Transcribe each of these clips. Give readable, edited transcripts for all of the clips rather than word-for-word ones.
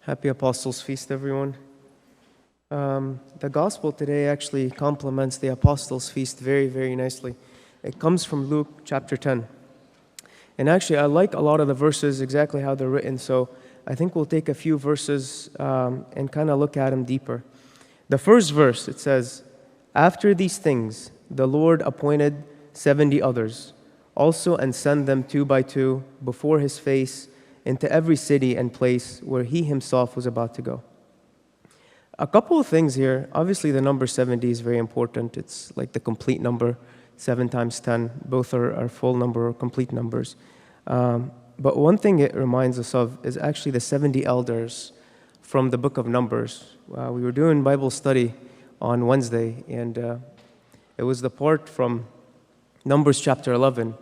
Happy Apostles' Feast, everyone. The Gospel today actually complements the Apostles' Feast very, very nicely. It comes from Luke chapter 10. And actually, I like a lot of the verses, exactly how they're written, so I think we'll take a few verses and kind of look at them deeper. The first verse, it says, "After these things, the Lord appointed 70 others, also and sent them 2 by 2 before his face into every city and place where he himself was about to go." A couple of things here. Obviously, the number 70 is very important. It's like the complete number, 7 times 10. Both are full number or complete numbers. But one thing it reminds us of is actually the 70 elders from the book of Numbers. We were doing Bible study on Wednesday, and it was the part from Numbers chapter 11,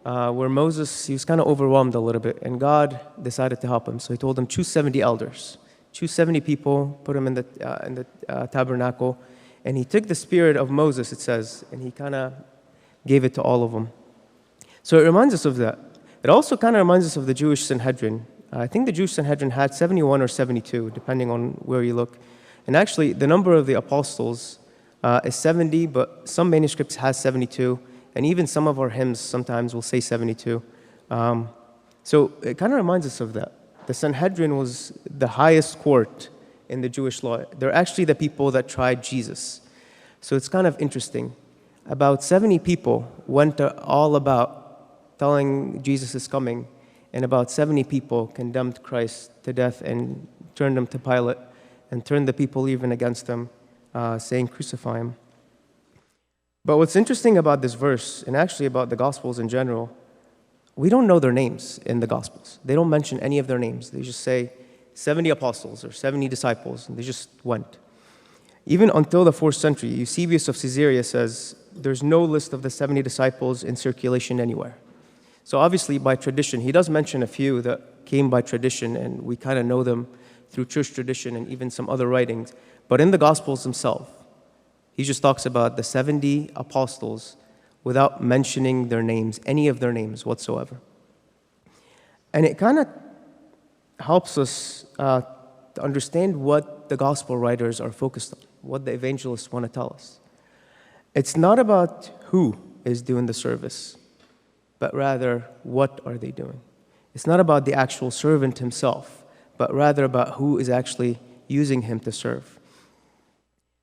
where Moses, he was kind of overwhelmed a little bit, and God decided to help him. So he told him, choose 70 elders. Choose 70 people, put them in the tabernacle. And he took the spirit of Moses, it says, and he kind of gave it to all of them. So it reminds us of that. It also kind of reminds us of the Jewish Sanhedrin. I think the Jewish Sanhedrin had 71 or 72, depending on where you look. And actually, the number of the apostles is 70, but some manuscripts has 72. And even some of our hymns sometimes will say 72. So it kind of reminds us of that. The Sanhedrin was the highest court in the Jewish law. They're actually the people that tried Jesus. So it's kind of interesting. About 70 people went all about telling Jesus is coming, and about 70 people condemned Christ to death and turned him to Pilate and turned the people even against him, saying, crucify him. But what's interesting about this verse, and actually about the Gospels in general, we don't know their names in the Gospels. They don't mention any of their names. They just say 70 apostles or 70 disciples, and they just went. Even until the 4th century, Eusebius of Caesarea says there's no list of the 70 disciples in circulation anywhere. So obviously, by tradition, he does mention a few that came by tradition, and we kind of know them through church tradition and even some other writings. But in the Gospels themselves, he just talks about the 70 apostles without mentioning their names, any of their names whatsoever. And it kind of helps us to understand what the gospel writers are focused on, what the evangelists want to tell us. It's not about who is doing the service, but rather what are they doing. It's not about the actual servant himself, but rather about who is actually using him to serve.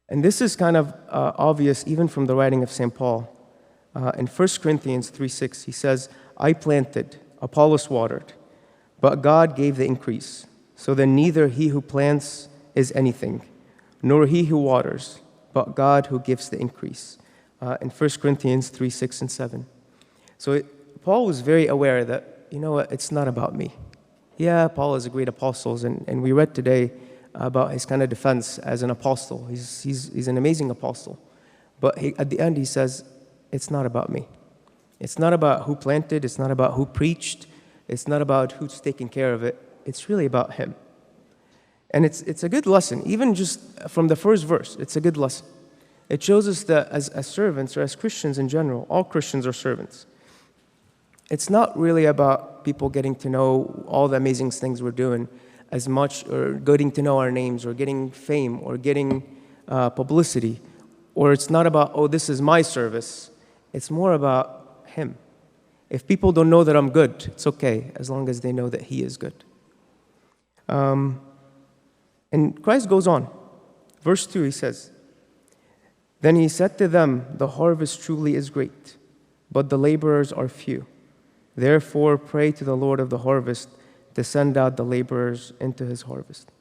And this is kind of obvious even from the writing of St. Paul. In 1 Corinthians 3:6, he says, I planted, Apollos watered, but God gave the increase. So then neither he who plants is anything, nor he who waters, but God who gives the increase. In 1 Corinthians 3:6 and 7. So Paul was very aware that, you know what, it's not about me. Yeah, Paul is a great apostle, and we read today about his kind of defense as an apostle. He's an amazing apostle. But at the end he says, it's not about me. It's not about who planted. It's not about who preached. It's not about who's taking care of it. It's really about him. And it's a good lesson. Even just from the first verse, it's a good lesson. It shows us that as servants, or as Christians in general, all Christians are servants. It's not really about people getting to know all the amazing things we're doing as much, or getting to know our names, or getting fame, or getting publicity. Or it's not about, oh, this is my service. It's more about him. If people don't know that I'm good, it's okay, as long as they know that he is good. And Christ goes on. Verse 2, he says, then he said to them, the harvest truly is great, but the laborers are few. Therefore, pray to the Lord of the harvest to send out the laborers into his harvest.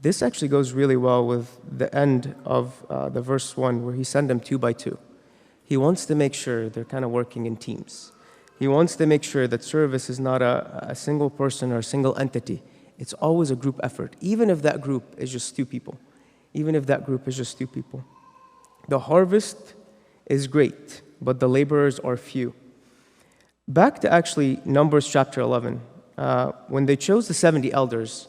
This actually goes really well with the end of the verse 1, where he sent them 2 by 2. He wants to make sure they're kind of working in teams. He wants to make sure that service is not a single person or a single entity. It's always a group effort, even if that group is just 2 people. Even if that group is just 2 people. The harvest is great, but the laborers are few. Back to actually Numbers chapter 11. When they chose the 70 elders,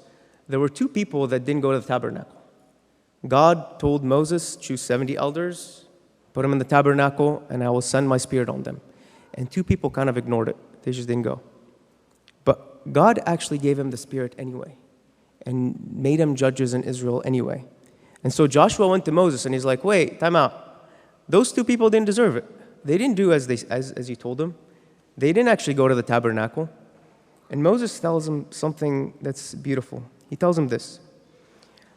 there were 2 people that didn't go to the tabernacle. God told Moses, choose 70 elders, put them in the tabernacle, and I will send my spirit on them. And 2 people kind of ignored it. They just didn't go. But God actually gave him the spirit anyway. and made them judges in Israel anyway. And so Joshua went to Moses and he's like, wait, time out. Those two people didn't deserve it. They didn't do as you told them. They didn't actually go to the tabernacle. And Moses tells him something that's beautiful. He tells him this.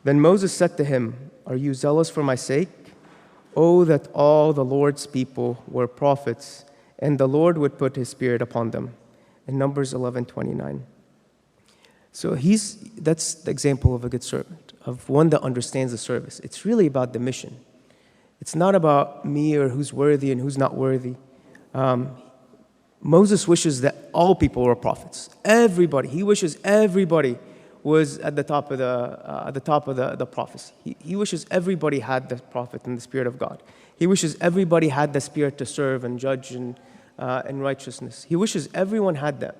Then Moses said to him, are you zealous for my sake? Oh, that all the Lord's people were prophets, and the Lord would put his spirit upon them. In Numbers 11:29. So that's the example of a good servant, of one that understands the service. It's really about the mission. It's not about me or who's worthy and who's not worthy. Moses wishes that all people were prophets. Everybody. He wishes everybody was at the top of the prophecy. He wishes everybody had the prophet and the Spirit of God. He wishes everybody had the Spirit to serve and judge and righteousness. He wishes everyone had that.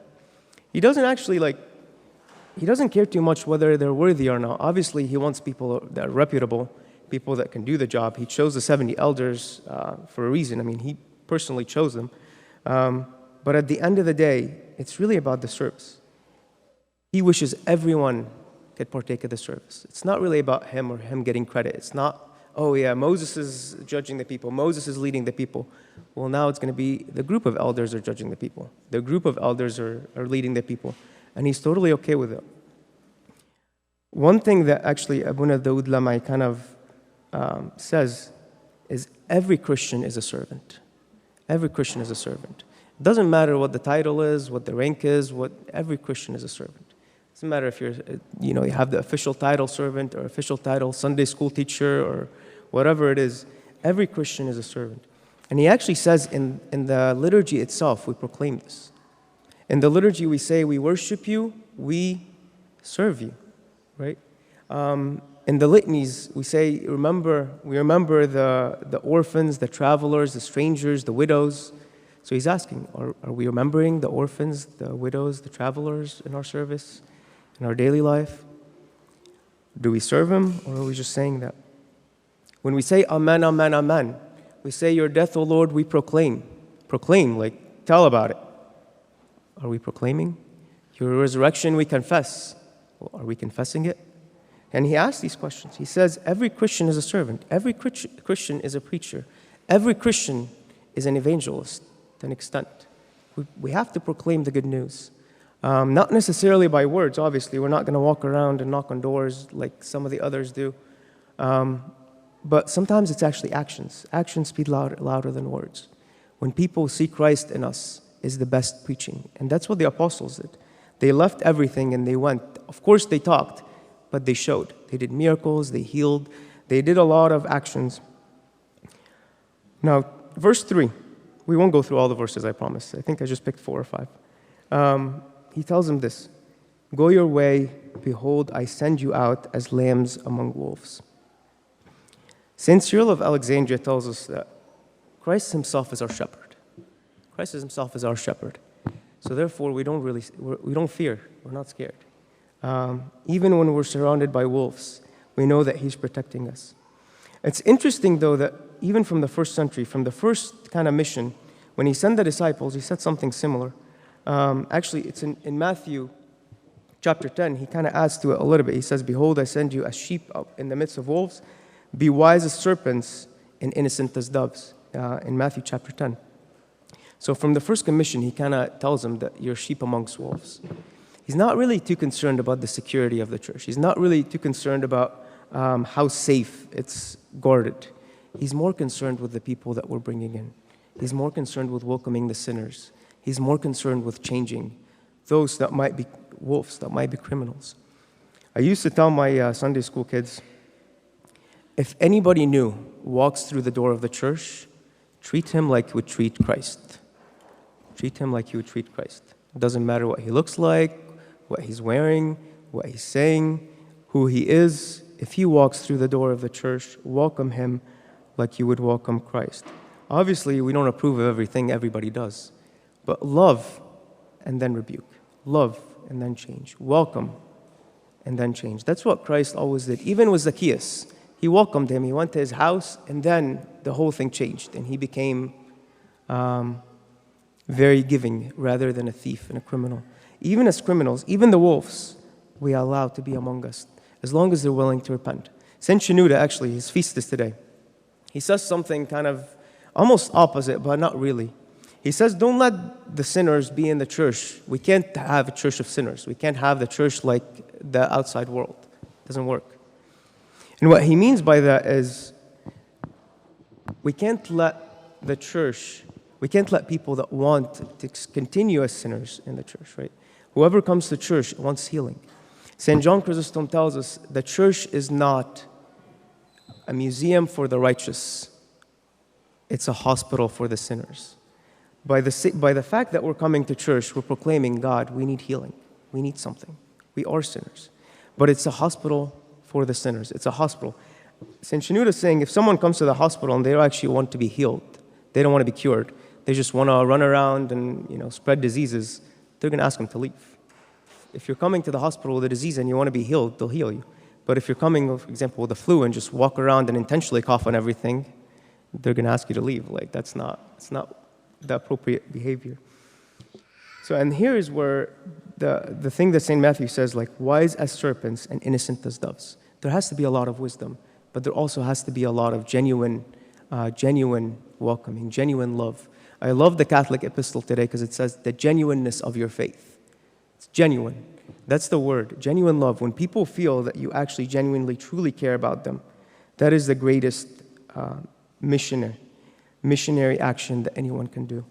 He doesn't care too much whether they're worthy or not. Obviously, he wants people that are reputable, people that can do the job. He chose the 70 elders for a reason. I mean, he personally chose them. But at the end of the day, it's really about the service. He wishes everyone could partake of the service. It's not really about him or him getting credit. It's not, oh yeah, Moses is judging the people. Moses is leading the people. Well, now it's going to be the group of elders are judging the people. The group of elders are leading the people. And he's totally okay with it. One thing that actually Abuna Dawood Lamai kind of says is every Christian is a servant. Every Christian is a servant. It doesn't matter what the title is, what the rank is, every Christian is a servant. It doesn't matter if you have the official title servant or official title Sunday school teacher or whatever it is. Every Christian is a servant. And he actually says in the liturgy itself, we proclaim this. In the liturgy, we say, we worship you, we serve you, right? In the litanies, we say, we remember the orphans, the travelers, the strangers, the widows. So he's asking, are we remembering the orphans, the widows, the travelers in our service, in our daily life? Do we serve him, or are we just saying that? When we say, Amen, Amen, Amen, we say, your death, O Lord, we proclaim. Proclaim, like, tell about it. Are we proclaiming? Your resurrection, we confess. Well, are we confessing it? And he asks these questions. He says, every Christian is a servant. Every Christian is a preacher. Every Christian is an evangelist to an extent. We have to proclaim the good news. Not necessarily by words, obviously. We're not going to walk around and knock on doors like some of the others do. But sometimes it's actually actions. Actions speak louder than words. When people see Christ in us, is the best preaching. And that's what the apostles did. They left everything and they went. Of course, they talked, but they showed. They did miracles, they healed, they did a lot of actions. Now, verse 3. We won't go through all the verses, I promise. I think I just picked 4 or 5. He tells them this. Go your way, behold, I send you out as lambs among wolves. St. Cyril of Alexandria tells us that Christ himself is our shepherd. Christ himself is our shepherd. So therefore, we don't fear. We're not scared. Even when we're surrounded by wolves, we know that he's protecting us. It's interesting, though, that even from the first century, from the first kind of mission, when he sent the disciples, he said something similar. Actually, it's in Matthew chapter 10. He kind of adds to it a little bit. He says, behold, I send you as sheep in the midst of wolves. Be wise as serpents and innocent as doves, in Matthew chapter 10. So from the first commission, he kind of tells them that you're sheep amongst wolves. He's not really too concerned about the security of the church. He's not really too concerned about how safe it's guarded. He's more concerned with the people that we're bringing in. He's more concerned with welcoming the sinners. He's more concerned with changing those that might be wolves, that might be criminals. I used to tell my Sunday school kids, if anybody new walks through the door of the church, treat him like you would treat Christ. Treat him like you would treat Christ. It doesn't matter what he looks like, what he's wearing, what he's saying, who he is. If he walks through the door of the church, welcome him like you would welcome Christ. Obviously, we don't approve of everything everybody does, but love and then rebuke. Love and then change. Welcome and then change. That's what Christ always did. Even with Zacchaeus, he welcomed him. He went to his house, and then the whole thing changed, and he became very giving rather than a thief and a criminal. Even as criminals, even the wolves, we allow to be among us, as long as they're willing to repent. Saint Shenouda, actually, his feast is today. He says something kind of almost opposite, but not really. He says, don't let the sinners be in the church. We can't have a church of sinners. We can't have the church like the outside world. It doesn't work. And what he means by that is we can't let the church, we can't let people that want to continue as sinners in the church, right? Whoever comes to church wants healing. St. John Chrysostom tells us the church is not a museum for the righteous. It's a hospital for the sinners. By the fact that we're coming to church, we're proclaiming, God, we need healing. We need something. We are sinners. But it's a hospital for the sinners. It's a hospital. St. Shenouda is saying if someone comes to the hospital and they don't actually want to be healed, they don't want to be cured, they just want to run around and spread diseases, they're going to ask them to leave. If you're coming to the hospital with a disease and you want to be healed, they'll heal you. But if you're coming, for example, with the flu and just walk around and intentionally cough on everything, they're going to ask you to leave. It's not the appropriate behavior. So, and here is where the thing that St. Matthew says, wise as serpents and innocent as doves. There has to be a lot of wisdom, but there also has to be a lot of genuine welcoming, genuine love. I love the Catholic epistle today because it says the genuineness of your faith. It's genuine. That's the word, genuine love. When people feel that you actually genuinely, truly care about them, that is the greatest missionary action that anyone can do.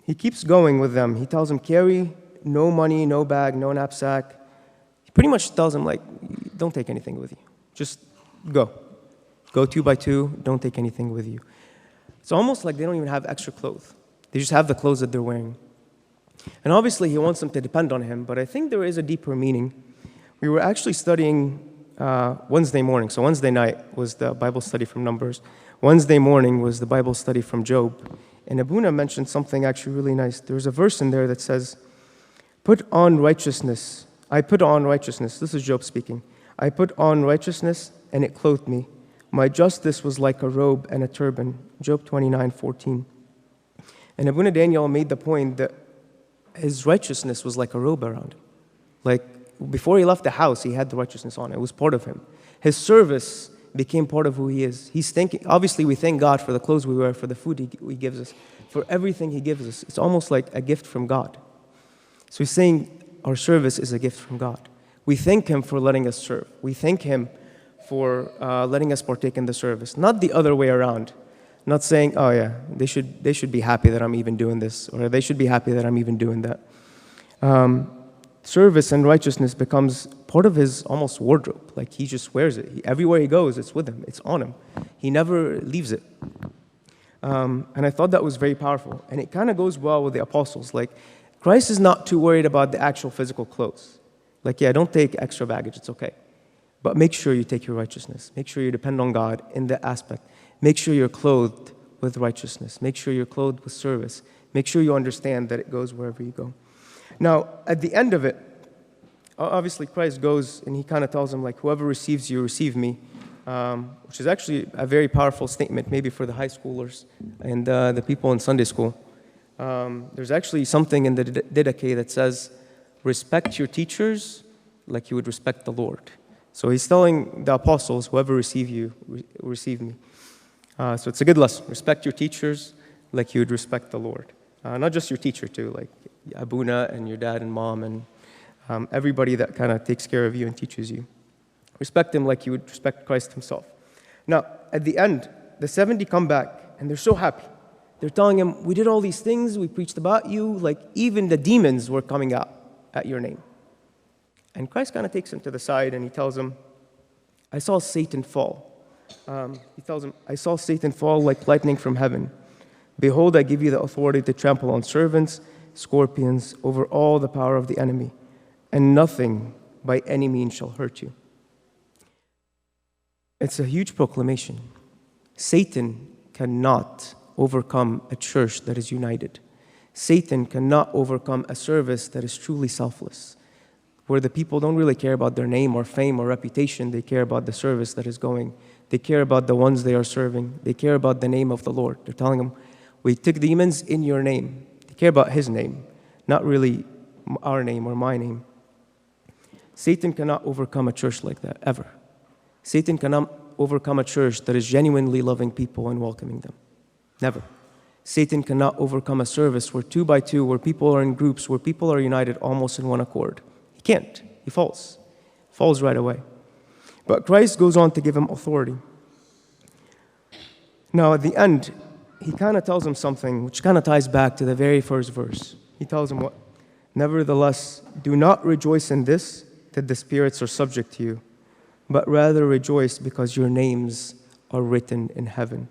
He keeps going with them. He tells them, carry no money, no bag, no knapsack. He pretty much tells them, don't take anything with you. Just go. Go 2 by 2, don't take anything with you. It's almost like they don't even have extra clothes. They just have the clothes that they're wearing. And obviously, he wants them to depend on him, but I think there is a deeper meaning. We were actually studying Wednesday morning. So Wednesday night was the Bible study from Numbers. Wednesday morning was the Bible study from Job. And Abuna mentioned something actually really nice. There's a verse in there that says, put on righteousness. I put on righteousness. This is Job speaking. I put on righteousness, and it clothed me. My justice was like a robe and a turban. Job 29:14. And Abuna Daniel made the point that his righteousness was like a robe around him. Before he left the house, he had the righteousness on. It was part of him. His service became part of who he is. Obviously, we thank God for the clothes we wear, for the food he gives us, for everything he gives us. It's almost like a gift from God. So he's saying our service is a gift from God. We thank him for letting us serve. We thank him for letting us partake in the service, not the other way around. Not saying, oh yeah, they should be happy that I'm even doing this, or they should be happy that I'm even doing that. Service and righteousness becomes part of his almost wardrobe. He just wears it. Everywhere he goes, it's with him. It's on him. He never leaves it. And I thought that was very powerful. And it kind of goes well with the apostles. Christ is not too worried about the actual physical clothes. Don't take extra baggage. It's okay. But make sure you take your righteousness. Make sure you depend on God in that aspect. Make sure you're clothed with righteousness. Make sure you're clothed with service. Make sure you understand that it goes wherever you go. Now, at the end of it, obviously Christ goes and he kind of tells them, whoever receives you, receive me, which is actually a very powerful statement, maybe for the high schoolers and the people in Sunday school. There's actually something in the Didache that says, respect your teachers like you would respect the Lord. So he's telling the apostles, whoever receive you, receive me. So it's a good lesson. Respect your teachers like you would respect the Lord. Not just your teacher, too, Abuna and your dad and mom and everybody that kind of takes care of you and teaches you. Respect them like you would respect Christ himself. Now, at the end, the 70 come back, and they're so happy. They're telling him, we did all these things, we preached about you, even the demons were coming out at your name. And Christ kind of takes him to the side, and he tells him, I saw Satan fall. He tells him, I saw Satan fall like lightning from heaven. Behold, I give you the authority to trample on serpents, scorpions, over all the power of the enemy, and nothing by any means shall hurt you. It's a huge proclamation. Satan cannot overcome a church that is united. Satan cannot overcome a service that is truly selfless, where the people don't really care about their name or fame or reputation. They care about the service that is going. They care about the ones they are serving. They care about the name of the Lord. They're telling them, we took demons in your name. They care about his name, not really our name or my name. Satan cannot overcome a church like that, ever. Satan cannot overcome a church that is genuinely loving people and welcoming them. Never. Satan cannot overcome a service where 2 by 2, where people are in groups, where people are united almost in one accord. He can't. He falls. Falls right away. But Christ goes on to give him authority. Now, at the end, he kind of tells him something which kind of ties back to the very first verse. He tells him what? Nevertheless, do not rejoice in this, that the spirits are subject to you, but rather rejoice because your names are written in heaven.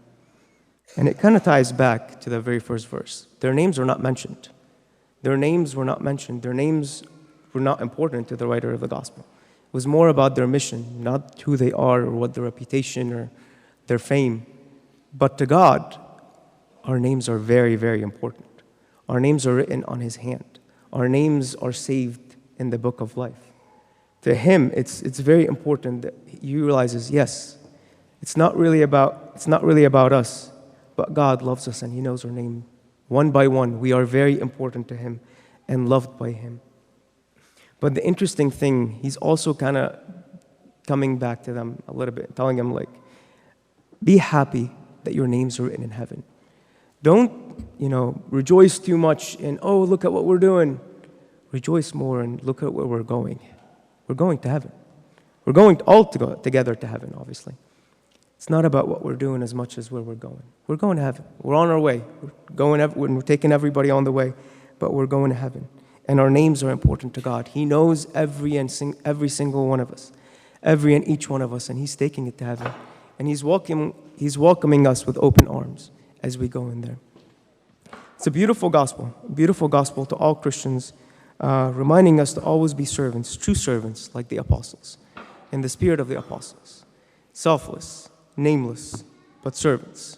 And it kind of ties back to the very first verse. Their names are not mentioned. Their names were not mentioned. Their names were not important to the writer of the gospel. It was more about their mission, not who they are or what their reputation or their fame. But to God, our names are very, very important. Our names are written on his hand. Our names are saved in the book of life. To him, it's very important that he realizes, yes, it's not really about us, but God loves us and he knows our name. One by one, we are very important to him and loved by him. But the interesting thing, he's also kind of coming back to them a little bit, telling them, like, be happy that your names are written in heaven. Don't, rejoice too much in, oh, look at what we're doing. Rejoice more and look at where we're going. We're going to heaven. We're going all to go together to heaven, obviously. It's not about what we're doing as much as where we're going. We're going to heaven. We're on our way. We're taking everybody on the way, but we're going to heaven. And our names are important to God. He knows every single one of us, every and each one of us, and he's taking it to heaven. And he's welcoming us with open arms as we go in there. It's a beautiful gospel to all Christians, reminding us to always be servants, true servants like the apostles, in the spirit of the apostles, selfless, nameless, but servants.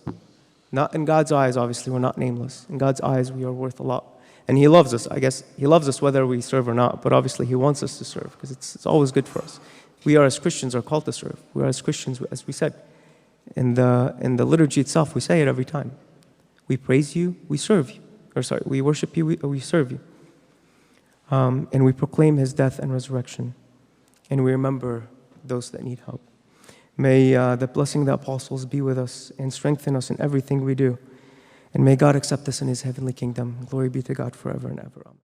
Not in God's eyes, obviously, we're not nameless. In God's eyes, we are worth a lot. And he loves us. I guess he loves us whether we serve or not, but obviously he wants us to serve because it's always good for us. We are, as Christians, are called to serve. We are, as Christians, as we said, in the liturgy itself, we say it every time. We praise you, we serve you. We worship you, we serve you. And we proclaim his death and resurrection. And we remember those that need help. May the blessing of the apostles be with us and strengthen us in everything we do. And may God accept us in his heavenly kingdom. Glory be to God forever and ever. Amen.